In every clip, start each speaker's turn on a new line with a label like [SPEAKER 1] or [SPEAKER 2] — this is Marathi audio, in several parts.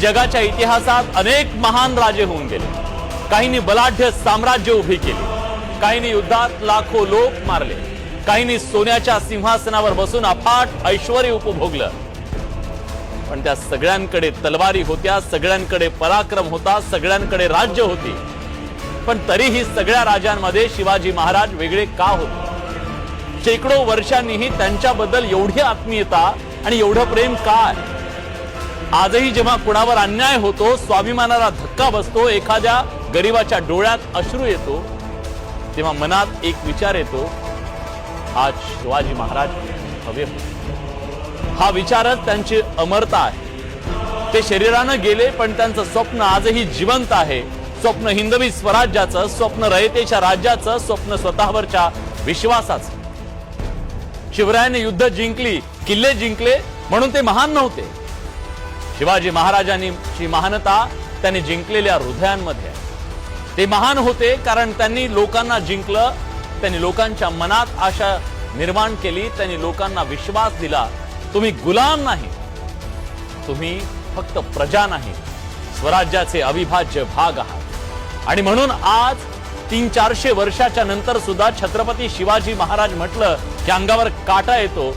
[SPEAKER 1] जगाच्या इतिहासात अनेक महान राजे होऊन गेले। काहींनी बलाढ्य साम्राज्य उभी केली, काहींनी युद्धात लाखो लोक मारले, काहींनी सोन्याच्या सिंहासनावर बसून अफाट ऐश्वर्य उपभोगलं। पण त्या सगळ्यांकडे तलवारी होत्या, सगळ्यांकडे पराक्रम होता, सगळ्यांकडे राज्य होती। पण तरीही सगळ्या राजांमध्ये शिवाजी महाराज वेगळे का होते? शेकडो वर्षांनीही त्यांच्याबद्दल एवढी आत्मीयता आणि एवढं प्रेम का आहे? आजही जेव्हा कुणावर अन्याय होतो, स्वाभिमानाला धक्का बसतो, एखाद्या गरीबाच्या डोळ्यात अश्रू येतो, तेव्हा मनात एक विचार येतो, आज शिवाजी महाराज हवे होते। हा विचारच त्यांची अमरता आहे। ते शरीरानं गेले, पण त्यांचं स्वप्न आजही जिवंत आहे। स्वप्न हिंदवी स्वराज्याचं, स्वप्न रयतेच्या राज्याचं, स्वप्न स्वतःवरच्या विश्वासाचं। शिवरायांनी युद्ध जिंकली, किल्ले जिंकले म्हणून ते महान नव्हते। शिवाजी महाराजांची महानता त्यांनी जिंकलेल्या हृदयांमध्ये आहे। ते महान होते कारण त्यांनी लोकांना जिंकलं, त्यांनी लोकांच्या मनात आशा निर्माण केली, त्यांनी लोकांना विश्वास दिला, तुम्ही गुलाम नाही, तुम्ही फक्त प्रजा नाही, स्वराज्याचे अविभाज्य भाग आहात। आणि म्हणून आज 300-400 वर्षाच्या नंतर सुद्धा छत्रपती शिवाजी महाराज म्हटलं की अंगावर काटा येतो,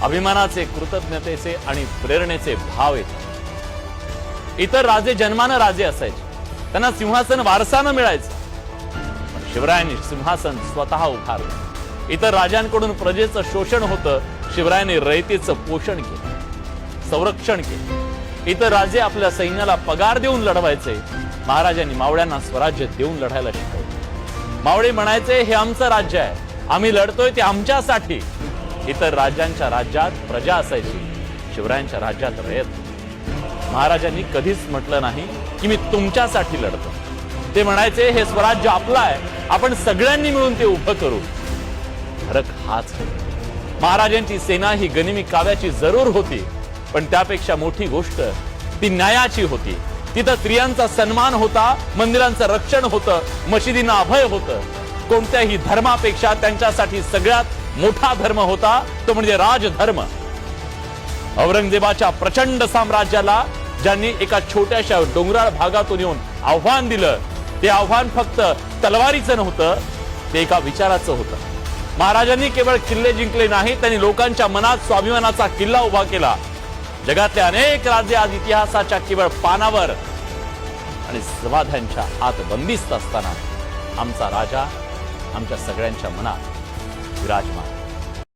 [SPEAKER 1] अभिमानाचे, कृतज्ञतेचे आणि प्रेरणेचे भाव येतात। इतर राजे जन्मानं राजे असायचे, त्यांना सिंहासन वारसानं मिळायचं, पण शिवरायांनी सिंहासन स्वतः उभारलं। इतर राजांकडून प्रजेचं शोषण होतं, शिवरायांनी रयतेचं पोषण केलं, संरक्षण केलं। इतर राजे आपल्या सैन्याला पगार देऊन लढवायचे, महाराजांनी मावळ्यांना स्वराज्य देऊन लढायला शिकवलं। मावळे म्हणायचे, हे आमचं राज्य आहे, आम्ही लढतोय ते आमच्यासाठी। इतर राज्यांच्या राज्यात प्रजा असायची, शिवरायांच्या राज्यात रयत। महाराजांनी कधीच म्हटलं नाही की मी तुमच्यासाठी लढतो, ते म्हणायचे हे स्वराज्य आपलं आहे, आपण सगळ्यांनी मिळून ते उभं करू। फरक हाच आहे। महाराजांची सेना ही गनिमी काव्याची जरूर होती, पण त्यापेक्षा मोठी गोष्ट ती न्यायाची होती। तिथं स्त्रियांचा सन्मान होता, मंदिरांचं रक्षण होतं, मशिदींना अभय होतं। कोणत्याही धर्मापेक्षा त्यांच्यासाठी सगळ्यात मोठा धर्म होता तो म्हणजे राजधर्म। औरंगजेबाच्या प्रचंड साम्राज्याला ज्यांनी एका छोट्याशा डोंगराळ भागातून येऊन आव्हान दिलं, ते आव्हान फक्त तलवारीचं नव्हतं, ते एका विचाराचं होतं। महाराजांनी केवळ किल्ले जिंकले नाही, त्यांनी लोकांच्या मनात स्वाभिमानाचा किल्ला उभा केला। जगातले अनेक राज्ये आज इतिहासाच्या केवळ पानावर आणि समाध्यांच्या आत बंदिस्त असताना आमचा राजा आमच्या सगळ्यांच्या मनात विराजमान।